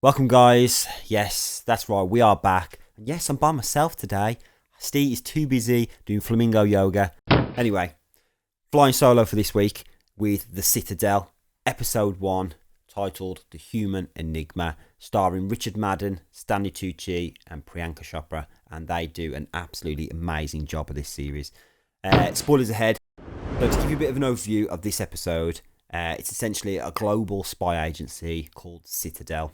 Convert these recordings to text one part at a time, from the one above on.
Welcome, guys. Yes, that's right. We are back. And yes, I'm by myself today. Steve is too busy doing flamingo yoga. Anyway, flying solo for this week with The Citadel, episode 1, titled The Human Enigma, starring Richard Madden, Stanley Tucci, and Priyanka Chopra. And they do an absolutely amazing job of this series. Spoilers ahead. So to give you a bit of an overview of this episode, it's essentially a global spy agency called Citadel.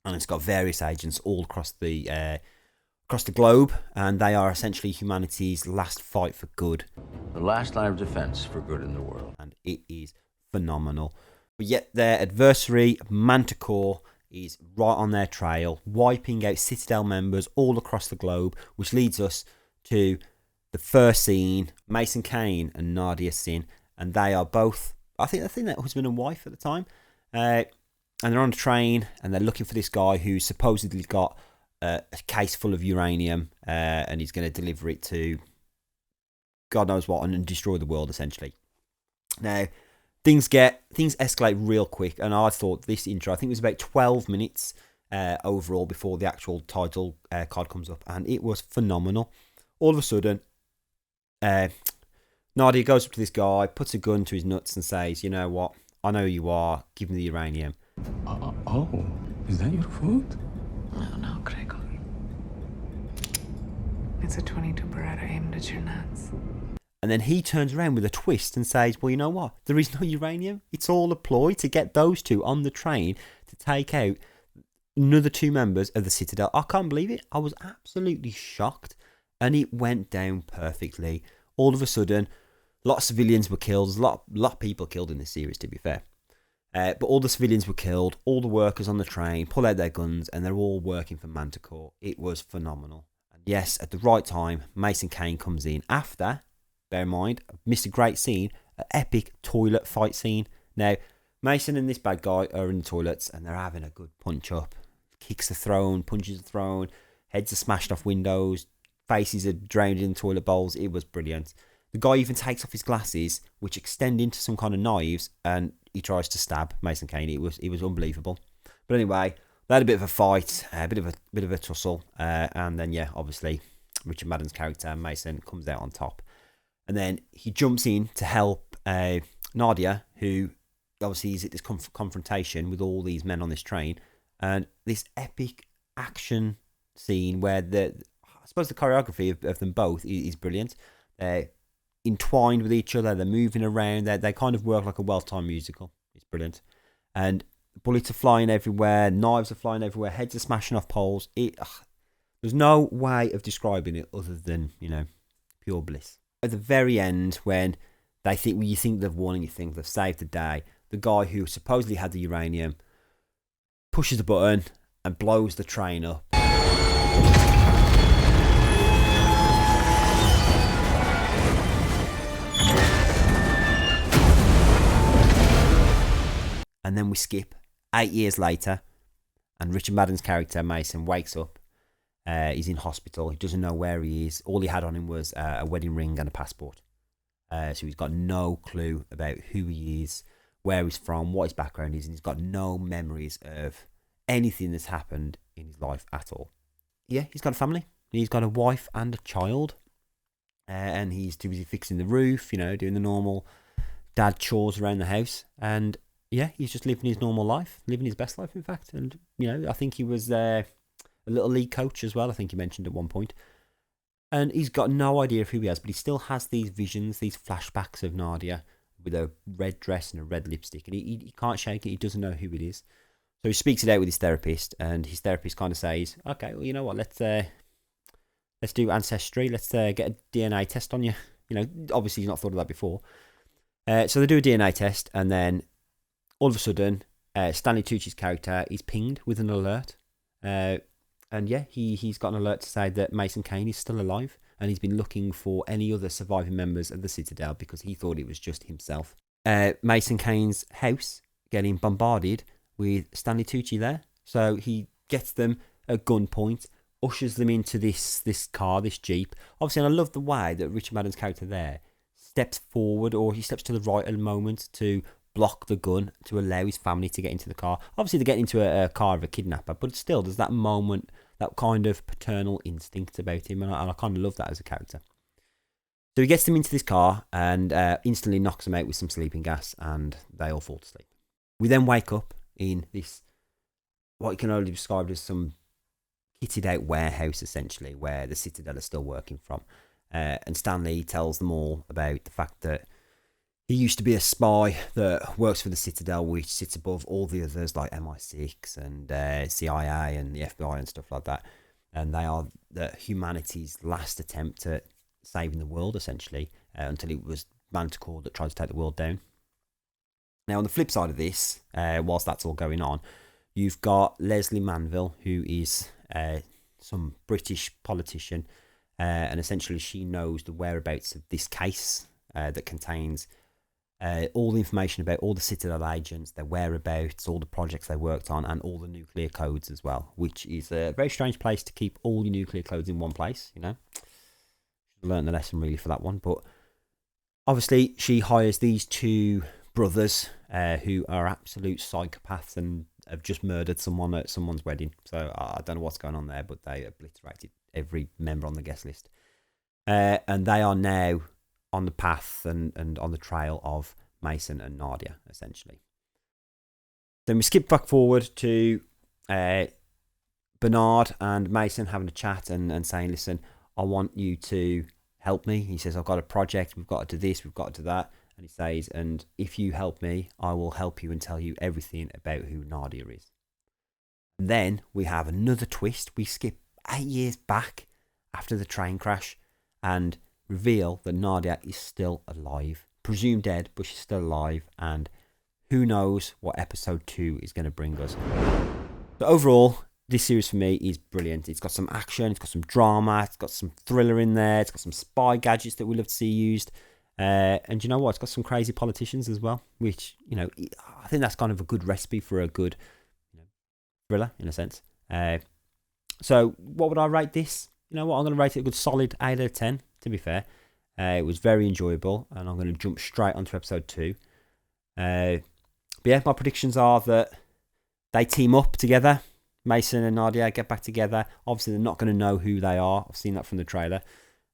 And it's got various agents all across the globe, and they are essentially humanity's last fight for good. The last line of defense for good in the world. And it is phenomenal. But yet their adversary, Manticore, is right on their trail, wiping out Citadel members all across the globe, which leads us to the first scene, Mason Kane and Nadia Sin. And they are both, I think they're husband and wife at the time. And they're on a train, and they're looking for this guy who's supposedly got a case full of uranium, and he's going to deliver it to God knows what and destroy the world, essentially. Now, things escalate real quick, and I thought this intro, I think it was about 12 minutes overall before the actual title card comes up, and it was phenomenal. All of a sudden, Nadia goes up to this guy, puts a gun to his nuts, and says, "You know what? I know who you are. Give me the uranium." Oh, is that your food? No, Gregor. It's a 22 Beretta aimed at your nuts. And then he turns around with a twist and says, "Well, you know what? There is no uranium. It's all a ploy to get those two on the train to take out another 2 members of the Citadel." I can't believe it. I was absolutely shocked. And it went down perfectly. All of a sudden, a lot of civilians were killed. There's a lot of people killed in this series, to be fair. But all the civilians were killed. All the workers on the train pull out their guns, and they're all working for Manticore. It was phenomenal. And yes, at the right time, Mason Kane comes in after, bear in mind, missed a great scene, an epic toilet fight scene. Now, Mason and this bad guy are in the toilets, and they're having a good punch up. Kicks are thrown, punches are thrown, heads are smashed off windows, faces are drowned in toilet bowls. It was brilliant. The guy even takes off his glasses, which extend into some kind of knives, and he tries to stab Mason Kane. It was unbelievable. But anyway, they had a bit of a fight, a bit of a tussle, and then obviously Richard Madden's character Mason comes out on top, and then he jumps in to help Nadia, who obviously is at this confrontation with all these men on this train, and this epic action scene where I suppose the choreography of them both is brilliant. They're entwined with each other, they're moving around, they kind of work like a well-timed musical. It's brilliant. And bullets are flying everywhere, knives are flying everywhere, heads are smashing off poles. There's no way of describing it other than, pure bliss. At the very end, when you think they've won and you think they've saved the day, the guy who supposedly had the uranium pushes the button and blows the train up. And then we skip 8 years later, and Richard Madden's character, Mason, wakes up. He's in hospital. He doesn't know where he is. All he had on him was a wedding ring and a passport. So he's got no clue about who he is, where he's from, what his background is, and he's got no memories of anything that's happened in his life at all. Yeah, he's got a family. He's got a wife and a child. And he's too busy fixing the roof, doing the normal dad chores around the house. And yeah, he's just living his normal life, living his best life, in fact. And, I think he was a little league coach as well, I think he mentioned at one point. And he's got no idea of who he is, but he still has these visions, these flashbacks of Nadia with a red dress and a red lipstick. And he can't shake it, he doesn't know who it is. So he speaks it out with his therapist, and his therapist kind of says, "Okay, well, you know what, let's do ancestry, let's get a DNA test on you." Obviously he's not thought of that before. So they do a DNA test, and then all of a sudden, Stanley Tucci's character is pinged with an alert. And yeah, he's got an alert to say that Mason Kane is still alive, and he's been looking for any other surviving members of the Citadel because he thought it was just himself. Mason Kane's house getting bombarded with Stanley Tucci there. So he gets them at gunpoint, ushers them into this car, this Jeep. Obviously, and I love the way that Richard Madden's character there steps forward, or he steps to the right at a moment to block the gun to allow his family to get into the car. Obviously, they're getting into a car of a kidnapper, but still, there's that moment, that kind of paternal instinct about him, and I kind of love that as a character. So he gets them into this car and instantly knocks them out with some sleeping gas, and they all fall to sleep. We then wake up in this, what you can only describe as some kitted out warehouse, essentially, where the Citadel is still working from. And Stanley tells them all about the fact that he used to be a spy that works for the Citadel, which sits above all the others like MI6 and CIA and the FBI and stuff like that. And they are humanity's last attempt at saving the world, essentially, until it was Manticore that tried to take the world down. Now, on the flip side of this, whilst that's all going on, you've got Leslie Manville, who is some British politician, and essentially she knows the whereabouts of this case that contains all the information about all the Citadel agents, their whereabouts, all the projects they worked on, and all the nuclear codes as well, which is a very strange place to keep all your nuclear codes in one place, you know. Learned the lesson really for that one. But obviously she hires these two brothers who are absolute psychopaths and have just murdered someone at someone's wedding. So I don't know what's going on there, but they obliterated every member on the guest list. And they are now on the path and on the trail of Mason and Nadia, essentially. Then we skip back forward to Bernard and Mason having a chat and saying, listen, I want you to help me. He says, I've got a project, we've got to do this, we've got to do that. And he says, and if you help me, I will help you and tell you everything about who Nadia is. And then we have another twist. We skip 8 years back after the train crash and reveal that Nadia is still alive. Presumed dead, but she's still alive. And who knows what episode 2 is going to bring us. But overall, this series for me is brilliant. It's got some action, it's got some drama, it's got some thriller in there, it's got some spy gadgets that we love to see used. And you know what? It's got some crazy politicians as well, which, you know, I think that's kind of a good recipe for a good, you know, thriller in a sense. So what would I rate this? You know what? I'm going to rate it a good solid 8 out of 10, to be fair. It was very enjoyable, and I'm going to jump straight onto episode 2. But yeah, my predictions are that they team up together. Mason and Nadia get back together. Obviously, they're not going to know who they are. I've seen that from the trailer.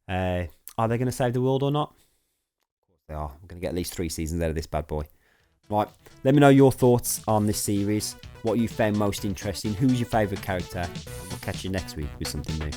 Are they going to save the world or not? Of course they are. I'm going to get at least 3 seasons out of this bad boy. Right, let me know your thoughts on this series. What you found most interesting. Who's your favourite character? And we'll catch you next week with something new.